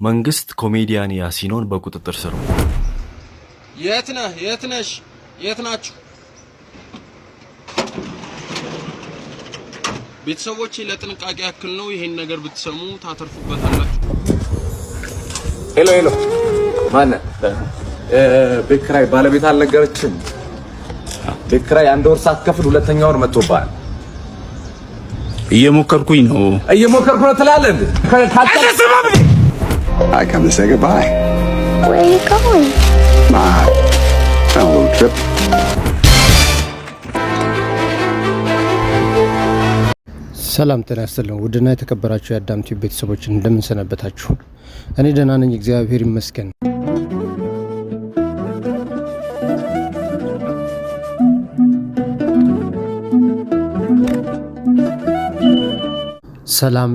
መንግስት ኮሜዲያን ያሲኖን በቁጥጥር ስር ነው። የት ነሽ? የት ናችሁ? ቤተሰቦቼ ለጥንቃቄ ያክል ነው ይሄን ነገር ብትሰሙ ታተርፉበታላችሁ። ሄሎ ማን ቤት ኪራይ ባለቤት አልነገረችም? ቤት ኪራይ አንድ ወር ሳትከፍል ሁለተኛ ወር መጥቶብሃል። እየሞከርኩኝ ነው ትላለህ እንዴ? I come to say goodbye. Where are you going? My little trip. ሰላም ጤና ይስጥልን ውድና የተከበራችሁ የአዳም ቲዩብ ቤተሰቦች እንደምን ሰነበታችሁ? እኔ ደህና ነኝ፣ እግዚአብሔር ይመስገን። ሰላም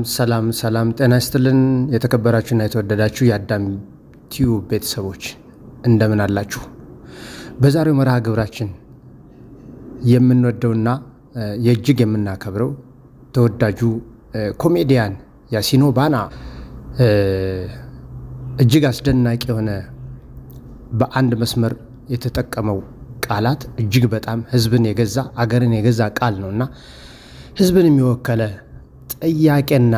ጤና ይስጥልን የተከበራችሁና የተወደዳችሁ የአዳም ቲዩብ ቤተሰቦች እንደምን አላችሁ? በዛሬው መርሃ ግብራችን የምንወደውና የእጅግ የምናከብረው ተወዳጁ ኮሜዲያን ያሲኖ ባና እጅግ አስደናቂ የሆነ በአንድ መስመር የተጠቀመው ቃላት እጅግ በጣም ህዝብን የገዛ አገርን የገዛ ቃል ነውና ህዝብን የሚወከለ ጥያቄና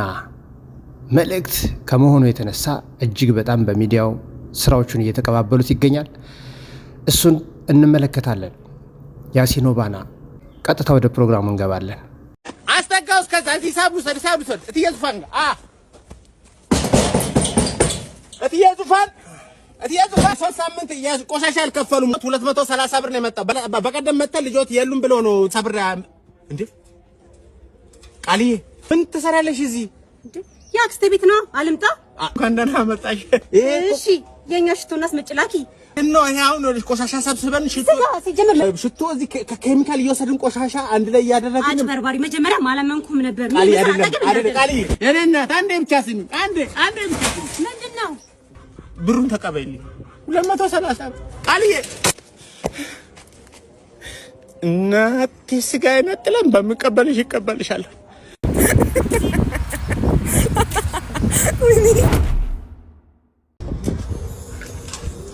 መልእክት ከመሆኑ የተነሳ እጅግ በጣም በሚዲያው ስራዎቹን እየተቀባበሉት ይገኛል። እሱን እንመለከታለን። ያሲኖ ባና ቀጥታ ወደ ፕሮግራሙ እንገባለን። አስተጋውስ ከዛ ሂሳብ ውሰድ እትየዙፋን ሶስት ሳምንት ቆሻሻ አልከፈሉም። 230 ብር ነው የመጣው። በቀደም መጥተህ ልጆት የሉም ብሎ ነው ሰብራ እንዴ ቃልዬ ምን ትሰራለሽ እዚህ? ያክስቴ ቤት ነው። አልምጣ ካንደና መጣሽ። እሺ የኛ ሽቶና አስመጭላኪ እና ይሄው ነው ቆሻሻ ሰብስበን ሽቶ እዚህ ከኬሚካል እየወሰድን ቆሻሻ አንድ ላይ ያደረግን አጭበርባሪ። መጀመሪያ ማለመንኩም ነበር። ቃልዬ የኔ እናት አንዴ ብቻ ስሚ፣ አንዴ ብቻ ስሚ። ምንድነው? ብሩን ተቀበይልኝ 230 ቃልዬ እናቴ ስጋ ይነጥለን በመቀበልሽ ይቀበልሻል።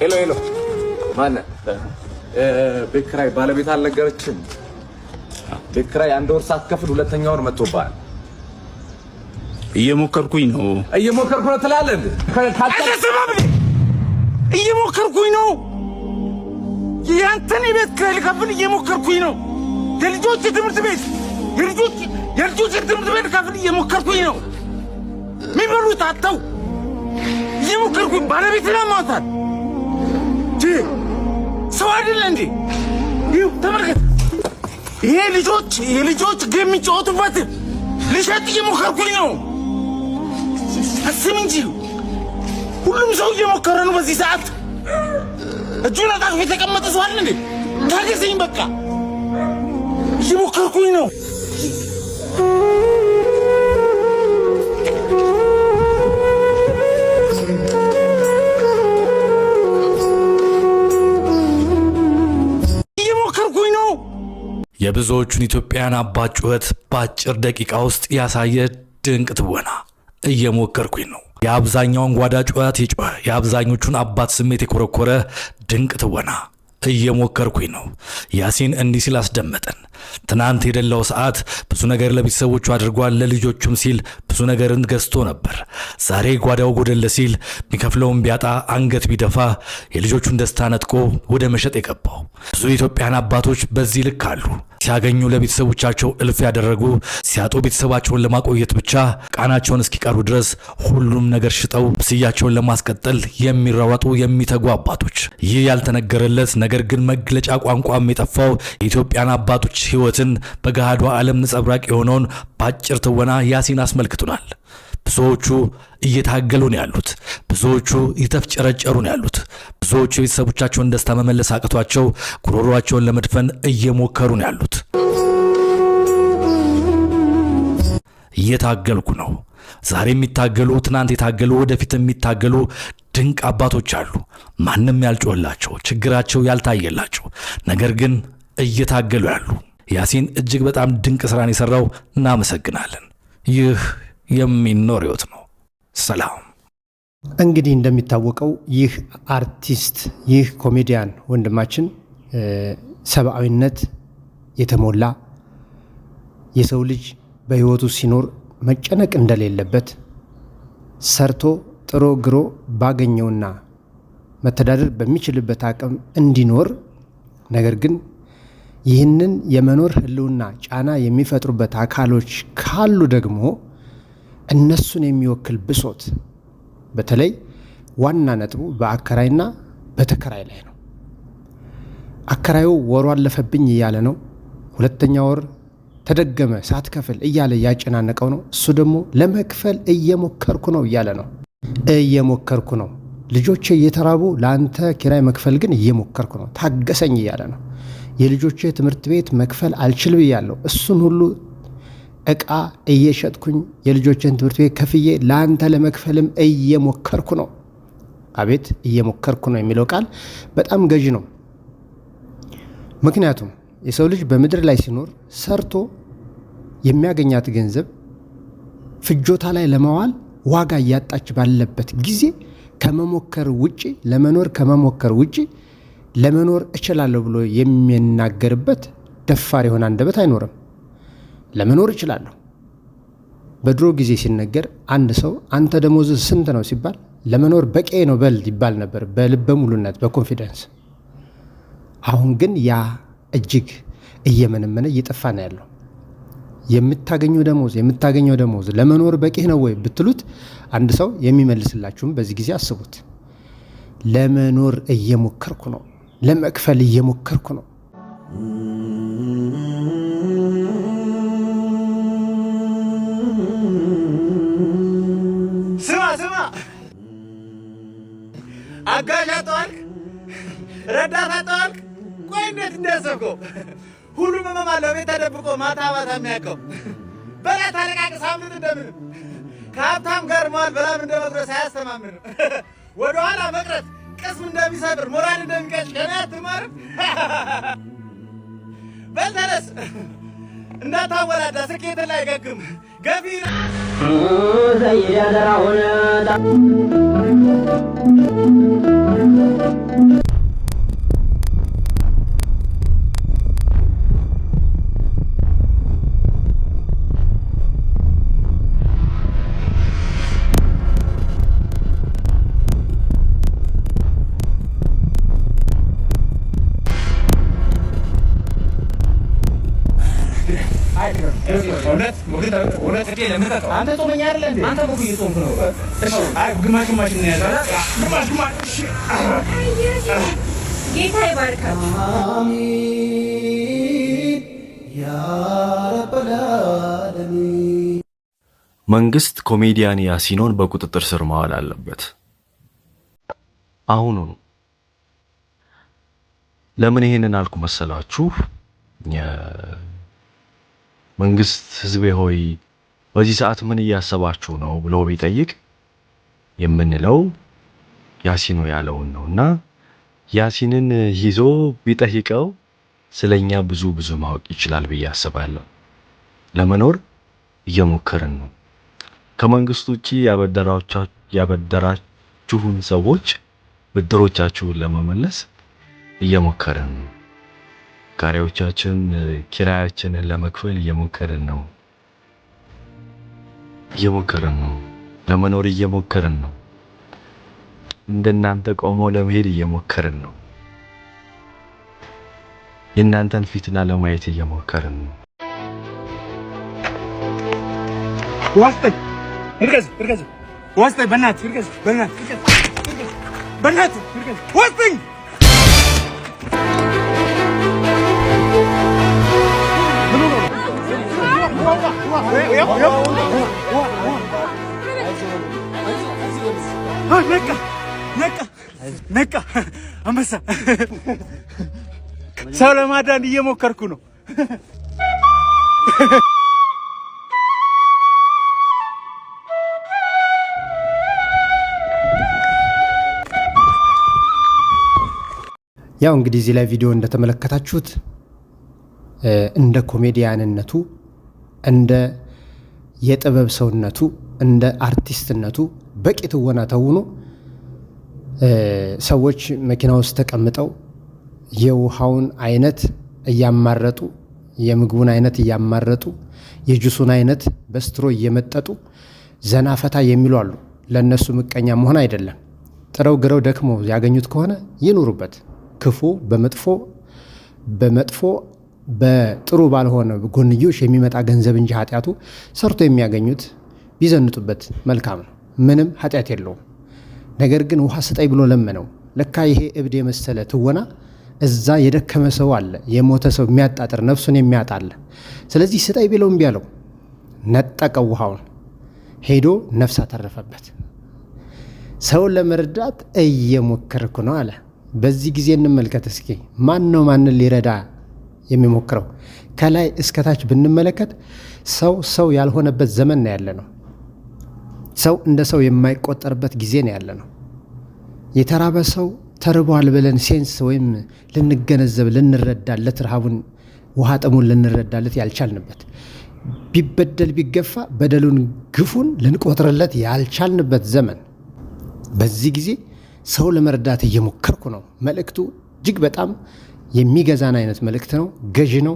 ሄሎ ማን ቤት ኪራይ ባለቤት አልነገረችም? ቤት ኪራይ አንድ ወር ሳትከፍል ሁለተኛ ወር መጥቶብሃል። እየሞከርኩኝ ነው ትላለህ እንዴ? እየሞከርኩኝ ነው። ያንተን ቤት ኪራይ ልከፍል እየሞከርኩኝ ነው። የልጆች ትምህርት ቤት ልከፍል እየሞከርኩኝ ነው። የሚበሉት አጥተው እየሞከርኩኝ ባለቤት ለማውጣት ሰው አይደለ እንዴ? ይኸው ተመልከት። ይሄ ልጆች ጌም የሚጫወቱበት ልሸጥ እየሞከርኩኝ ነው። አስብ እንጂ ሁሉም ሰው እየሞከረ ነው በዚህ ሰዓት። እጁን አጣጥፎ የተቀመጠ ሰው አለ እንዴ? ታገሰኝ በቃ። እየሞከርኩኝ ነው። የብዙዎቹን ኢትዮጵያውያን አባት ጩኸት በአጭር ደቂቃ ውስጥ ያሳየ ድንቅ ትወና። እየሞከርኩኝ ነው። የአብዛኛውን ጓዳ ጩኸት የጮኸ የአብዛኞቹን አባት ስሜት የኮረኮረ ድንቅ ትወና። እየሞከርኩኝ ነው። ያሲን እንዲህ ሲል አስደመጠን። ትናንት የደላው ሰዓት ብዙ ነገር ለቤተሰቦቹ አድርጓል። ለልጆቹም ሲል ብዙ ነገርን ገዝቶ ነበር። ዛሬ ጓዳው ጎደለ ሲል የሚከፍለውን ቢያጣ አንገት ቢደፋ የልጆቹን ደስታ ነጥቆ ወደ መሸጥ የገባው። ብዙ ኢትዮጵያን አባቶች በዚህ ልክ አሉ። ሲያገኙ ለቤተሰቦቻቸው እልፍ ያደረጉ፣ ሲያጡ ቤተሰባቸውን ለማቆየት ብቻ ቃናቸውን እስኪቀሩ ድረስ ሁሉም ነገር ሽጠው ብስያቸውን ለማስቀጠል የሚራወጡ የሚተጉ አባቶች። ይህ ያልተነገረለት ነገር ግን መግለጫ ቋንቋም የጠፋው የኢትዮጵያን አባቶች ህይወትን በገሃዱ ዓለም ነጸብራቅ የሆነውን በአጭር ትወና ያሲን አስመልክቱናል። ብዙዎቹ እየታገሉ ነው ያሉት። ብዙዎቹ እየተፍጨረጨሩ ነው ያሉት። ብዙዎቹ የቤተሰቦቻቸውን ደስታ መመለስ አቅቷቸው ጉሮሮአቸውን ለመድፈን እየሞከሩ ነው ያሉት። እየታገልኩ ነው። ዛሬ የሚታገሉ፣ ትናንት የታገሉ፣ ወደፊት የሚታገሉ ድንቅ አባቶች አሉ። ማንም ያልጮህላቸው፣ ችግራቸው ያልታየላቸው፣ ነገር ግን እየታገሉ ያሉ። ያሲን እጅግ በጣም ድንቅ ስራን የሰራው እናመሰግናለን። ይህ የሚኖር ህይወት ነው። ሰላም እንግዲህ እንደሚታወቀው ይህ አርቲስት ይህ ኮሜዲያን ወንድማችን ሰብአዊነት የተሞላ የሰው ልጅ በህይወቱ ሲኖር መጨነቅ እንደሌለበት ሰርቶ ጥሮ ግሮ ባገኘውና መተዳደር በሚችልበት አቅም እንዲኖር ነገር ግን ይህንን የመኖር ህልውና ጫና የሚፈጥሩበት አካሎች ካሉ ደግሞ እነሱን የሚወክል ብሶት በተለይ ዋና ነጥቡ በአከራይና በተከራይ ላይ ነው። አከራዩ ወሩ አለፈብኝ እያለ ነው። ሁለተኛ ወር ተደገመ ሳትከፍል እያለ ያጨናነቀው ነው። እሱ ደግሞ ለመክፈል እየሞከርኩ ነው እያለ ነው። እየሞከርኩ ነው፣ ልጆቼ እየተራቡ ለአንተ ኪራይ መክፈል ግን እየሞከርኩ ነው፣ ታገሰኝ እያለ ነው። የልጆቼ ትምህርት ቤት መክፈል አልችል ብያለሁ፣ እሱን ሁሉ እቃ እየሸጥኩኝ የልጆችን ትምህርት ቤት ከፍዬ ለአንተ ለመክፈልም እየሞከርኩ ነው። አቤት እየሞከርኩ ነው የሚለው ቃል በጣም ገዢ ነው። ምክንያቱም የሰው ልጅ በምድር ላይ ሲኖር ሰርቶ የሚያገኛት ገንዘብ ፍጆታ ላይ ለማዋል ዋጋ እያጣች ባለበት ጊዜ ከመሞከር ውጪ ለመኖር ከመሞከር ውጪ ለመኖር እችላለሁ ብሎ የሚናገርበት ደፋር የሆነ አንደበት አይኖርም። ለመኖር እችላለሁ በድሮ ጊዜ ሲነገር አንድ ሰው አንተ ደሞዝ ስንት ነው ሲባል ለመኖር በቂ ነው በል ይባል ነበር፣ በልበ ሙሉነት በኮንፊደንስ። አሁን ግን ያ እጅግ እየመነመነ እየጠፋ ነው ያለው። የምታገኘው ደሞዝ ለመኖር በቂ ነው ወይ ብትሉት አንድ ሰው የሚመልስላችሁም በዚህ ጊዜ አስቡት። ለመኖር እየሞከርኩ ነው፣ ለመክፈል እየሞከርኩ ነው። ስማ አጋዥ አጣዋልክ፣ ረዳት አጣዋልክ። ቆይ እንዴት እንደሰብከው ሁሉም መማለው ቤት ተደብቆ ማታ የሚያውቀው በላት አለቃቅስ አምልጥ እንደምንም ከሀብታም ጋር መዋል በላም እንደመድረስ አያስተማምን ወደ ኋላ መቅረት ቅስም እንደሚሰብር ሞራል እንደሚቀጭ ገና አትማርም። በልተነስ እንዳታወላዳ ስኬት ላይ ገግም ገቢ ዘይያደራሁን አንተ ጾመኛ አይደለ እንዴ? አንተ ሙሉ እየጾምክ ነው። አይ ግማሽ ነው ያዛላ ግማሽ ጌታ ይባርካል። አሚን ያ ረበል ዓለሚን። መንግስት ኮሜዲያን ያሲኖን በቁጥጥር ስር ማዋል አለበት አሁኑ። ለምን ይሄንን አልኩ መሰላችሁ? መንግስት ህዝቤ ሆይ በዚህ ሰዓት ምን እያሰባችሁ ነው ብሎ ቢጠይቅ የምንለው ያሲኖ ያለውን ነውና ያሲንን ይዞ ቢጠይቀው ስለኛ ብዙ ማወቅ ይችላል ብዬ አስባለሁ። ለመኖር እየሞከርን ነው። ከመንግስት ውጪ ያበደራችሁን ሰዎች ብድሮቻችሁን ለመመለስ እየሞከርን ነው። ካሪዎቻችን ኪራያችንን ለመክፈል እየሞከርን ነው። ለመኖር እየሞከርን ነው። እንደናንተ ቆሞ ለመሄድ እየሞከርን ነው። የእናንተን ፊትና ለማየት እየሞከርን ነው። ዋስጠኝ እርገዝ ዋስጠኝ በእናትህ እርገዝ በእናትህ ዋስጠኝ ነቃ አንበሳ። ሰው ለማዳን እየሞከርኩ ነው። ያው እንግዲህ እዚህ ላይ ቪዲዮ እንደተመለከታችሁት እንደ ኮሜዲያንነቱ እንደ የጥበብ ሰውነቱ እንደ አርቲስትነቱ በቂ ትወና ተውኖ ሰዎች መኪና ውስጥ ተቀምጠው የውሃውን አይነት እያማረጡ የምግቡን አይነት እያማረጡ የጁሱን አይነት በስትሮ እየመጠጡ ዘናፈታ የሚሉ አሉ። ለነሱ ምቀኛ መሆን አይደለም። ጥረው ግረው ደክመው ያገኙት ከሆነ ይኑሩበት። ክፉ በመጥፎ በጥሩ ባልሆነ ጎንዮሽ የሚመጣ ገንዘብ እንጂ ኃጢአቱ ሰርቶ የሚያገኙት ቢዘንጡበት መልካም ነው። ምንም ኃጢአት የለውም። ነገር ግን ውሃ ስጠይ ብሎ ለመነው። ለካ ይሄ እብድ የመሰለ ትወና እዛ የደከመ ሰው አለ፣ የሞተ ሰው የሚያጣጥር ነፍሱን የሚያጣለ። ስለዚህ ስጠይ ቢለው እምቢ አለው። ነጠቀው ውሃውን፣ ሄዶ ነፍስ አተረፈበት። ሰውን ለመርዳት እየሞከርኩ ነው አለ። በዚህ ጊዜ እንመልከት እስኪ ማን ነው ማንን ሊረዳ የሚሞክረው? ከላይ እስከታች ብንመለከት ሰው ያልሆነበት ዘመን ነው ያለ ነው። ሰው እንደ ሰው የማይቆጠርበት ጊዜ ነው ያለ ነው። የተራበ ሰው ተርቧል ብለን ሴንስ ወይም ልንገነዘብ ልንረዳለት፣ ረሃቡን ውሃ ጥሙን ልንረዳለት ያልቻልንበት፣ ቢበደል ቢገፋ በደሉን ግፉን ልንቆጥርለት ያልቻልንበት ዘመን። በዚህ ጊዜ ሰው ለመርዳት እየሞከርኩ ነው። መልእክቱ እጅግ በጣም የሚገዛን አይነት መልእክት ነው። ገዢ ነው።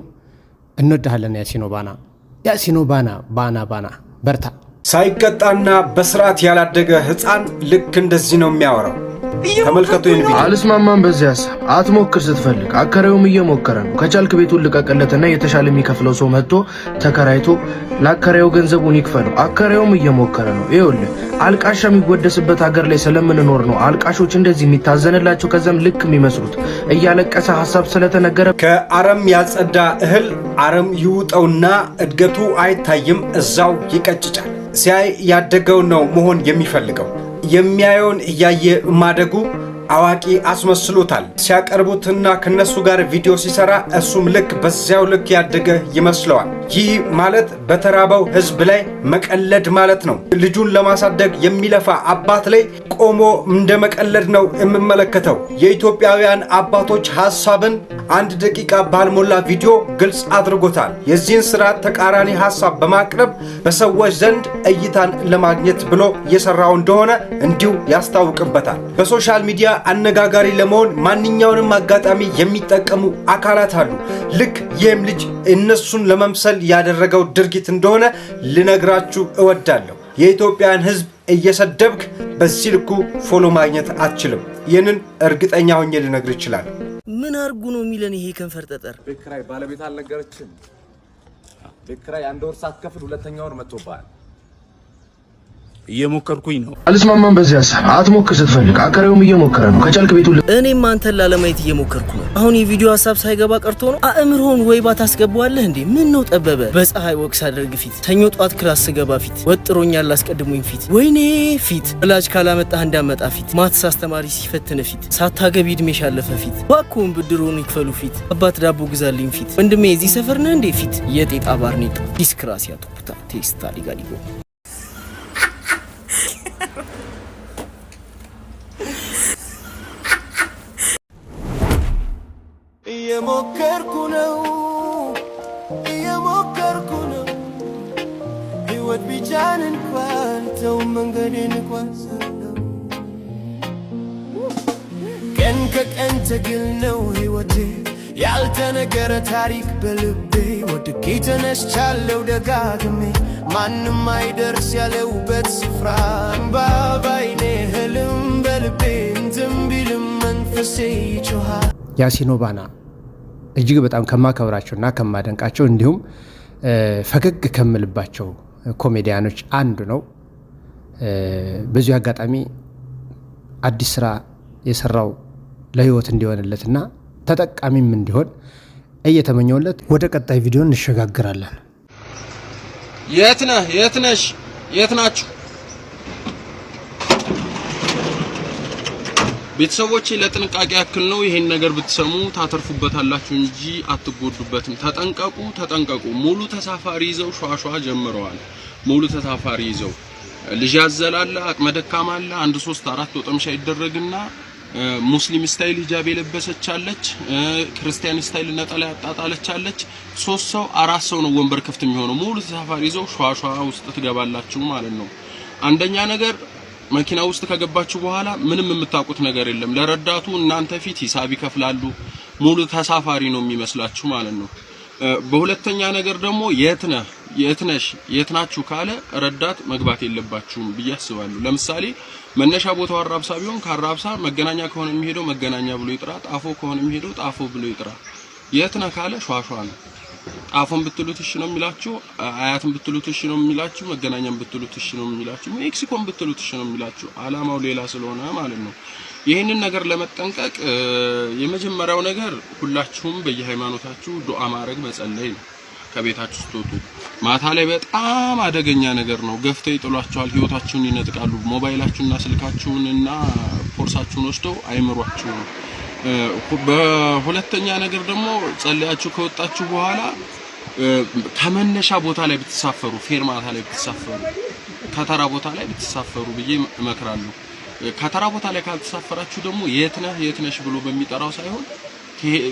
እንወድሃለን ያሲኖ ባና በርታ። ሳይቀጣና በስርዓት ያላደገ ህፃን ልክ እንደዚህ ነው የሚያወራው። ተመልከቱ። አልስማማም በዚህ ሐሳብ። አትሞክር ስትፈልግ አከራዩም እየሞከረ ነው። ከቻልክ ቤቱን ልቀቅለትና የተሻለ የሚከፍለው ሰው መጥቶ ተከራይቶ ለአከራዩ ገንዘቡን ይክፈለው። አከራዩም እየሞከረ ነው። ይኸውልህ አልቃሻ የሚወደስበት ሀገር ላይ ስለምንኖር ነው አልቃሾች እንደዚህ የሚታዘንላቸው ከዛም ልክ የሚመስሉት። እያለቀሰ ሐሳብ ስለተነገረ ከአረም ያልጸዳ እህል አረም ይውጠውና እድገቱ አይታይም፣ እዛው ይቀጭጫል። ሲያይ ያደገው ነው መሆን የሚፈልገው። የሚያየውን እያየ ማደጉ አዋቂ አስመስሎታል። ሲያቀርቡትና ከነሱ ጋር ቪዲዮ ሲሰራ እሱም ልክ በዚያው ልክ ያደገ ይመስለዋል። ይህ ማለት በተራበው ህዝብ ላይ መቀለድ ማለት ነው። ልጁን ለማሳደግ የሚለፋ አባት ላይ ቆሞ እንደ መቀለድ ነው የምመለከተው። የኢትዮጵያውያን አባቶች ሐሳብን 1 ደቂቃ ባልሞላ ቪዲዮ ግልጽ አድርጎታል። የዚህን ስርዓት ተቃራኒ ሐሳብ በማቅረብ በሰዎች ዘንድ እይታን ለማግኘት ብሎ የሰራው እንደሆነ እንዲሁ ያስታውቅበታል። በሶሻል ሚዲያ አነጋጋሪ ለመሆን ማንኛውንም አጋጣሚ የሚጠቀሙ አካላት አሉ። ልክ ይህም ልጅ እነሱን ለመምሰል ያደረገው ድርጊት እንደሆነ ልነግራችሁ እወዳለሁ። የኢትዮጵያን ህዝብ እየሰደብክ በዚህ ልኩ ፎሎ ማግኘት አትችልም። ይህንን እርግጠኛ ሆኜ ልነግር ይችላል። ምን አርጉ ነው የሚለን ይሄ ከንፈር ጠጠር? ቤት ኪራይ ባለቤት አልነገረችም? ቤት ኪራይ 1 ወር ሳትከፍል 2ኛ ወር መጥቶብሃል። እየሞከርኩኝ ነው። አልስማማም በዚህ ሐሳብ። አትሞክር ስትፈልግ አከራዩም እየሞከረ ነው። ከቻልክ ቤቱን እኔም አንተን ላለማየት እየሞከርኩ ነው። አሁን የቪዲዮ ሐሳብ ሳይገባ ቀርቶ ነው? አእምሮን ወይ ባታስገባዋለህ እንዴ? ምን ነው ጠበበ? በፀሐይ ወቅስ አድርግ ፊት፣ ሰኞ ጧት ክላስ ስገባ ፊት፣ ወጥሮኛል ላስቀድሙኝ ፊት፣ ወይኔ ፊት፣ ወላጅ ካላመጣህ እንዳመጣ ፊት፣ ማትስ አስተማሪ ሲፈትን ፊት፣ ሳታገቢ እድሜሽ ያለፈ ፊት፣ ባክዎን ብድሩን ይክፈሉ ፊት፣ አባት ዳቦ ግዛልኝ ፊት፣ ወንድሜ እዚህ ሰፈር ነህ እንዴ ፊት፣ የጤጣ ባርኔጣ ዲስክራሲያ ቶፕታ ቴስታ ሊጋሊጎ እየሞከርኩ ነው ሕይወት ቢቻል እንኳን ተው መንገዴን ጓዛለሁ። ቀን ከቀን ትግል ነው ሕይወቴ ያልተነገረ ታሪክ በልቤ ወድቄ ተነስቻለሁ ደጋግሜ ማንም አይደርስ ያለውበት ስፍራ እምባ ባይኔ ህልም በልቤ እንትን ቢልም መንፈሴ ይጮሃል። ያሲኖ ባና እጅግ በጣም ከማከብራቸውና ከማደንቃቸው እንዲሁም ፈገግ ከምልባቸው ኮሜዲያኖች አንዱ ነው። በዚህ አጋጣሚ አዲስ ስራ የሰራው ለህይወት እንዲሆንለትና ተጠቃሚም እንዲሆን እየተመኘውለት ወደ ቀጣይ ቪዲዮ እንሸጋግራለን። የት ነህ? የት ነሽ? የት ናችሁ? ቤተሰቦቼ ለጥንቃቄ ያክል ነው ይሄን ነገር ብትሰሙ ታተርፉበታላችሁ እንጂ አትጎዱበትም። ተጠንቀቁ። ሙሉ ተሳፋሪ ይዘው ሿሿ ጀምረዋል። ሙሉ ተሳፋሪ ይዘው ልጅ ያዘላለ አቅመ ደካማ አለ። 1 3 4 ወጠምሻ ይደረግና ሙስሊም ስታይል ሂጃብ የለበሰቻለች፣ ክርስቲያን ስታይል ነጠላ ያጣጣለቻለች። 3 ሰው 4 ሰው ነው ወንበር ክፍት የሚሆነው። ሙሉ ተሳፋሪ ይዘው ሿሿ ውስጥ ትገባላችሁ ማለት ነው። አንደኛ ነገር መኪና ውስጥ ከገባችሁ በኋላ ምንም የምታውቁት ነገር የለም። ለረዳቱ እናንተ ፊት ሂሳብ ይከፍላሉ። ሙሉ ተሳፋሪ ነው የሚመስላችሁ ማለት ነው። በሁለተኛ ነገር ደግሞ የት ነሽ የት ናችሁ ካለ ረዳት መግባት የለባችሁም ብዬ አስባለሁ። ለምሳሌ መነሻ ቦታው አራብሳ ቢሆን ከአራብሳ መገናኛ ከሆነ የሚሄደው መገናኛ ብሎ ይጥራ፣ ጣፎ ከሆነ የሚሄደው ጣፎ ብሎ ይጥራ። የት ነህ ካለ ሿሿ ነው። ጣፎን ብትሉት እሺ ነው የሚላችሁ፣ አያትን ብትሉት እሺ ነው የሚላችሁ፣ መገናኛም ብትሉት እሺ ነው የሚላችሁ፣ ሜክሲኮን ብትሉት እሺ ነው የሚላችሁ። አላማው ሌላ ስለሆነ ማለት ነው። ይህንን ነገር ለመጠንቀቅ የመጀመሪያው ነገር ሁላችሁም በየሃይማኖታችሁ ዱዓ ማድረግ መጸለይ ነው። ከቤታችሁ ስትወጡ ማታ ላይ በጣም አደገኛ ነገር ነው። ገፍተው ይጥሏችኋል፣ ህይወታችሁን ይነጥቃሉ። ሞባይላችሁንና ስልካችሁንና ፖርሳችሁን ወስደው አይምሯችሁ። በሁለተኛ ነገር ደግሞ ጸልያችሁ ከወጣችሁ በኋላ ከመነሻ ቦታ ላይ ብትሳፈሩ፣ ፌርማታ ላይ ብትሳፈሩ፣ ከተራ ቦታ ላይ ብትሳፈሩ ብዬ እመክራለሁ። ከተራ ቦታ ላይ ካልተሳፈራችሁ ደግሞ የት ነሽ ብሎ በሚጠራው ሳይሆን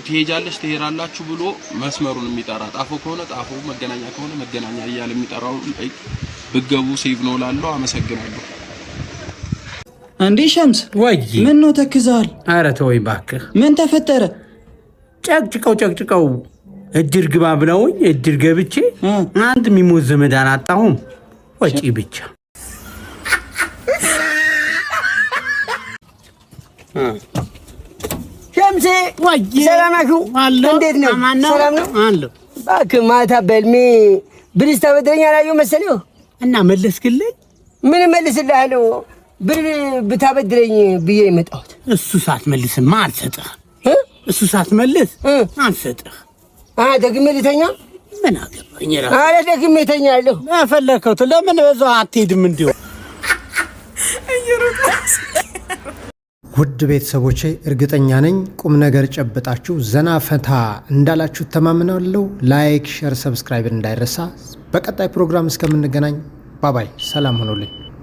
ትሄጃለሽ ትሄራላችሁ ብሎ መስመሩን የሚጠራ ጣፎ ከሆነ ጣፎ፣ መገናኛ ከሆነ መገናኛ እያለ የሚጠራው ብገቡ ሴቭ ነው ላለው። አመሰግናለሁ። እንዴ ሸምስ ወይ ምን ነው ተክዛል? ኧረ ተወይ እባክህ። ምን ተፈጠረ? ጨቅጭቀው እድር ግባ ብለውኝ እድር ገብቼ አንድ የሚሞት ዘመድ አላጣሁም። ወጪ ብቻ ሸምሴ ወይ ሰላም ናችሁ? እንዴት ነው? ሰላም ነው አለ። እባክህ ማታ በልሜ ብልስ ተበድረኛ ላየሁ መሰለኝ እና መለስክልኝ? ምን መልስልሃለሁ? ብር ብታበድረኝ ብዬ የመጣሁት። እሱ ሳትመልስማ አልሰጥህ። እሱ ሳትመልስ አልሰጥህ። ደግሜ ልተኛ? ምን አገባኝ? አረ ደግሜ እተኛለሁ። ፈለከው ለምን በዛው አትሄድም? እንዲሁ ውድ ቤተሰቦቼ እርግጠኛ ነኝ ቁም ነገር ጨብጣችሁ ዘና ፈታ እንዳላችሁ ተማምናለሁ። ላይክ፣ ሼር፣ ሰብስክራይብ እንዳይረሳ። በቀጣይ ፕሮግራም እስከምንገናኝ ባባይ፣ ሰላም ሆኖልኝ